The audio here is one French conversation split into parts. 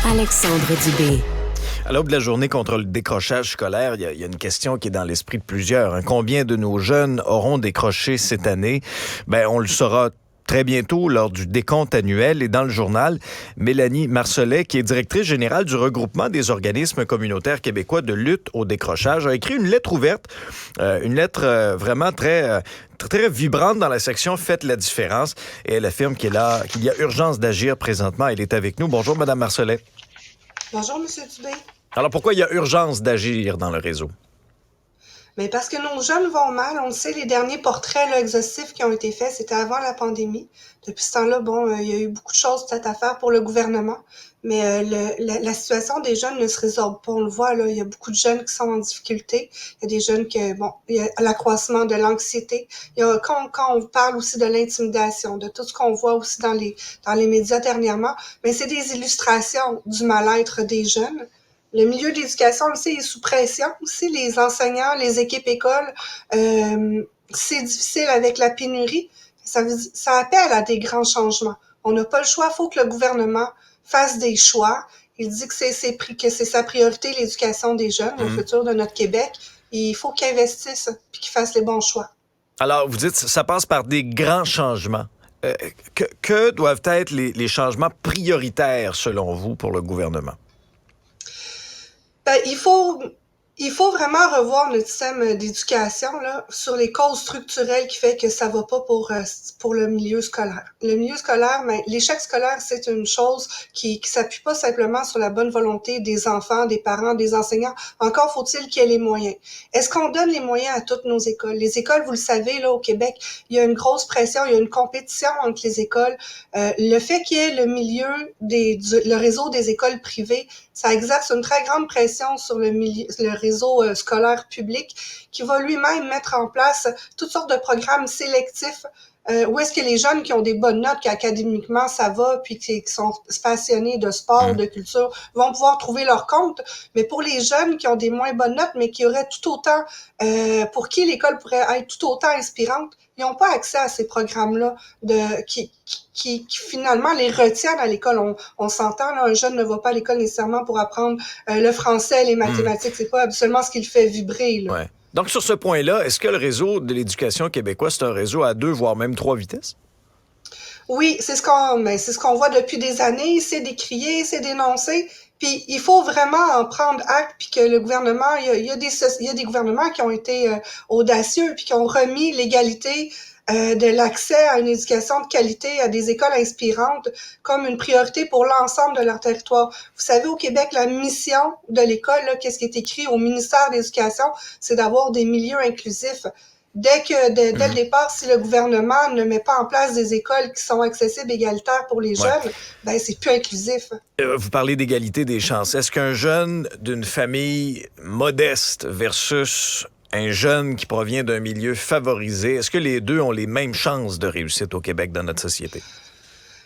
Alexandre Dubé. À l'aube de la journée contre le décrochage scolaire, il y a une question qui est dans l'esprit de plusieurs. Combien de nos jeunes auront décroché cette année? On le saura très bientôt lors du décompte annuel. Et dans le journal, Mélanie Marcelet, qui est directrice générale du regroupement des organismes communautaires québécois de lutte au décrochage, a écrit une lettre ouverte, une lettre vraiment très vibrante dans la section « Faites la différence ». Et elle affirme qu'il y a urgence d'agir présentement. Elle est avec nous. Bonjour, Madame Marcelet. Bonjour, M. Dubé. Alors, pourquoi il y a urgence d'agir dans le réseau? Mais parce que nos jeunes vont mal. On le sait, les derniers portraits exhaustifs qui ont été faits, c'était avant la pandémie. Depuis ce temps-là, il y a eu beaucoup de choses peut-être à faire pour le gouvernement. Mais la situation des jeunes ne se résorbe pas. On le voit, là, il y a beaucoup de jeunes qui sont en difficulté. Il y a des jeunes il y a l'accroissement de l'anxiété. Quand on parle aussi de l'intimidation, de tout ce qu'on voit aussi dans les médias dernièrement, mais c'est des illustrations du mal-être des jeunes. Le milieu de l'éducation, on le sait, est sous pression aussi. Les enseignants, les équipes écoles, c'est difficile avec la pénurie. Ça appelle à des grands changements. On n'a pas le choix. Il faut que le gouvernement fasse des choix. Il dit que c'est sa priorité, l'éducation des jeunes, le futur de notre Québec. Et il faut qu'il investisse puis qu'il fasse les bons choix. Alors, vous dites ça passe par des grands changements. Que doivent être les changements prioritaires, selon vous, pour le gouvernement? Il faut vraiment revoir notre système d'éducation là sur les causes structurelles qui fait que ça va pas pour le milieu scolaire. Le milieu scolaire, l'échec scolaire, c'est une chose qui s'appuie pas simplement sur la bonne volonté des enfants, des parents, des enseignants. Encore faut-il qu'il y ait les moyens. Est-ce qu'on donne les moyens à toutes nos écoles? Les écoles, vous le savez, là, au Québec, il y a une grosse pression, il y a une compétition entre les écoles. Le fait qu'il y ait le réseau des écoles privées, ça exerce une très grande pression sur le réseau scolaire public qui va lui-même mettre en place toutes sortes de programmes sélectifs où est-ce que les jeunes qui ont des bonnes notes, qu'académiquement ça va, puis qui sont passionnés de sport, de culture, vont pouvoir trouver leur compte. Mais pour les jeunes qui ont des moins bonnes notes, mais qui auraient tout autant, pour qui l'école pourrait être tout autant inspirante, ils n'ont pas accès à ces programmes-là qui finalement les retiennent à l'école. On s'entend, là, un jeune ne va pas à l'école nécessairement pour apprendre le français, les mathématiques. C'est pas absolument ce qui le fait vibrer, là. Ouais. Donc, sur ce point-là, est-ce que le réseau de l'éducation québécoise, c'est un réseau à 2, voire même 3 vitesses? Oui, c'est ce qu'on voit depuis des années. C'est décrié, c'est dénoncé. Puis il faut vraiment en prendre acte, puis que le gouvernement, il y a des gouvernements qui ont été audacieux, puis qui ont remis l'égalité de l'accès à une éducation de qualité, à des écoles inspirantes, comme une priorité pour l'ensemble de leur territoire. Vous savez, au Québec, la mission de l'école, là, qu'est-ce qui est écrit au ministère de l'Éducation, c'est d'avoir des milieux inclusifs. Dès le départ, si le gouvernement ne met pas en place des écoles qui sont accessibles, égalitaires pour les jeunes, c'est plus inclusif. Vous parlez d'égalité des chances. Est-ce qu'un jeune d'une famille modeste versus un jeune qui provient d'un milieu favorisé, est-ce que les deux ont les mêmes chances de réussite au Québec dans notre société?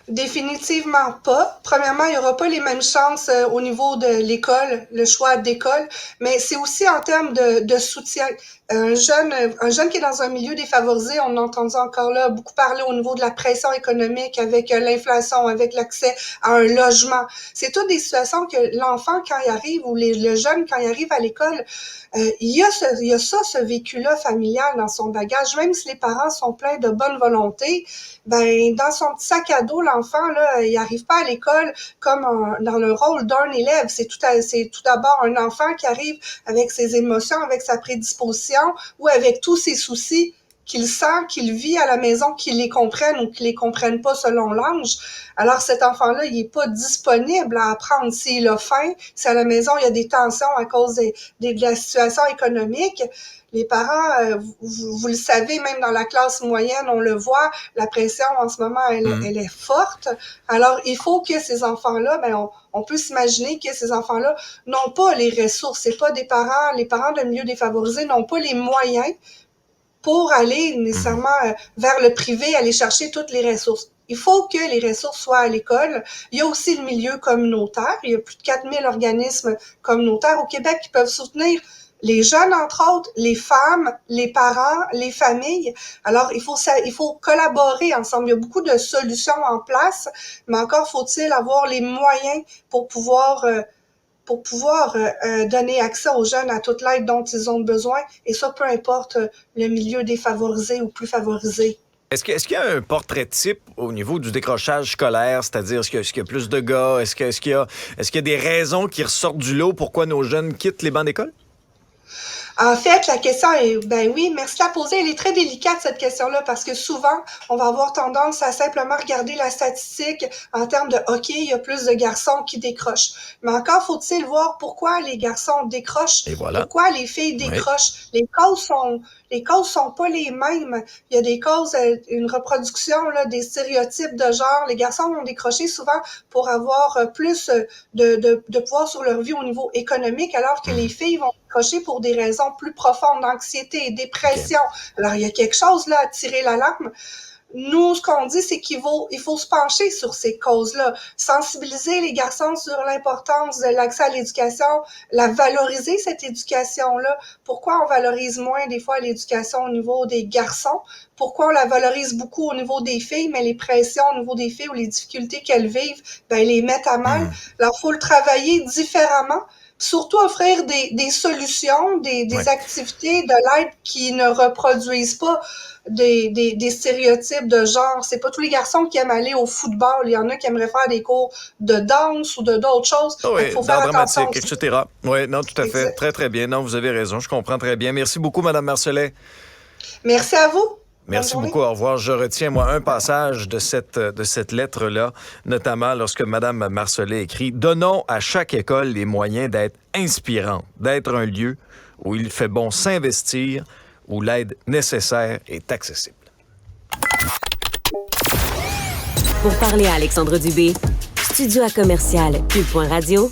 Définitivement pas. Premièrement, il n'y aura pas les mêmes chances au niveau de l'école, le choix d'école, mais c'est aussi en termes de soutien. Un jeune qui est dans un milieu défavorisé, on a entendu encore là beaucoup parler au niveau de la pression économique avec l'inflation, avec l'accès à un logement. C'est toutes des situations que l'enfant, quand il arrive, ou le jeune, quand il arrive à l'école, il y a ce vécu-là familial dans son bagage. Même si les parents sont pleins de bonne volonté, dans son petit sac à dos, l'enfant, là, il arrive pas à l'école comme dans le rôle d'un élève. C'est tout d'abord un enfant qui arrive avec ses émotions, avec sa prédisposition, ou avec tous ses soucis qu'il sent, qu'il vit à la maison, qu'il les comprenne ou qu'il les comprenne pas selon l'âge. Alors cet enfant-là, il est pas disponible à apprendre. S'il a faim, si à la maison il y a des tensions à cause de la situation économique, les parents, vous le savez, même dans la classe moyenne, on le voit, la pression en ce moment, elle est forte. Alors, il faut que ces enfants-là, on peut s'imaginer que ces enfants-là n'ont pas les ressources. C'est pas les parents de milieux défavorisés n'ont pas les moyens pour aller nécessairement vers le privé, aller chercher toutes les ressources. Il faut que les ressources soient à l'école. Il y a aussi le milieu communautaire. Il y a plus de 4000 organismes communautaires au Québec qui peuvent soutenir les jeunes, entre autres, les femmes, les parents, les familles. Alors, il faut collaborer ensemble. Il y a beaucoup de solutions en place, mais encore faut-il avoir les moyens pour pouvoir donner accès aux jeunes à toute l'aide dont ils ont besoin, et ça, peu importe le milieu défavorisé ou plus favorisé. Est-ce qu'il y a un portrait type au niveau du décrochage scolaire? C'est-à-dire, est-ce qu'il y a plus de gars? Est-ce qu'il y a des raisons qui ressortent du lot pourquoi nos jeunes quittent les bancs d'école? En fait, la question est, ben oui, merci de la poser. Elle est très délicate, cette question-là, parce que souvent, on va avoir tendance à simplement regarder la statistique en termes de, OK, il y a plus de garçons qui décrochent. Mais encore faut-il voir pourquoi les garçons décrochent, Et voilà. pourquoi les filles décrochent. Oui. Les causes sont pas les mêmes. Il y a des causes, une reproduction là, des stéréotypes de genre. Les garçons vont décrocher souvent pour avoir plus de pouvoir sur leur vie au niveau économique, alors que les filles vont décrocher pour des raisons plus profondes, anxiété, dépression. Okay. Alors, il y a quelque chose là à tirer l'alarme. Nous, ce qu'on dit, c'est il faut se pencher sur ces causes-là, sensibiliser les garçons sur l'importance de l'accès à l'éducation, la valoriser, cette éducation-là. Pourquoi on valorise moins, des fois, l'éducation au niveau des garçons? Pourquoi on la valorise beaucoup au niveau des filles, mais les pressions au niveau des filles ou les difficultés qu'elles vivent, ben, les mettent à mal. Alors, il faut le travailler différemment. Surtout offrir des solutions, des activités de l'aide qui ne reproduisent pas des stéréotypes de genre. C'est pas tous les garçons qui aiment aller au football. Il y en a qui aimeraient faire des cours de danse ou d'autres choses. Oh oui, il faut faire attention dramatique, etc. Oui, non, tout à fait. Très, très bien. Non, vous avez raison. Je comprends très bien. Merci beaucoup, Mme Marcelet. Merci à vous. Merci beaucoup, au revoir. Je retiens, moi, un passage de cette lettre-là, notamment lorsque Mme Marcelet écrit « Donnons à chaque école les moyens d'être inspirante, d'être un lieu où il fait bon s'investir, où l'aide nécessaire est accessible. » Pour parler à Alexandre Dubé, studio à commercial cube.radio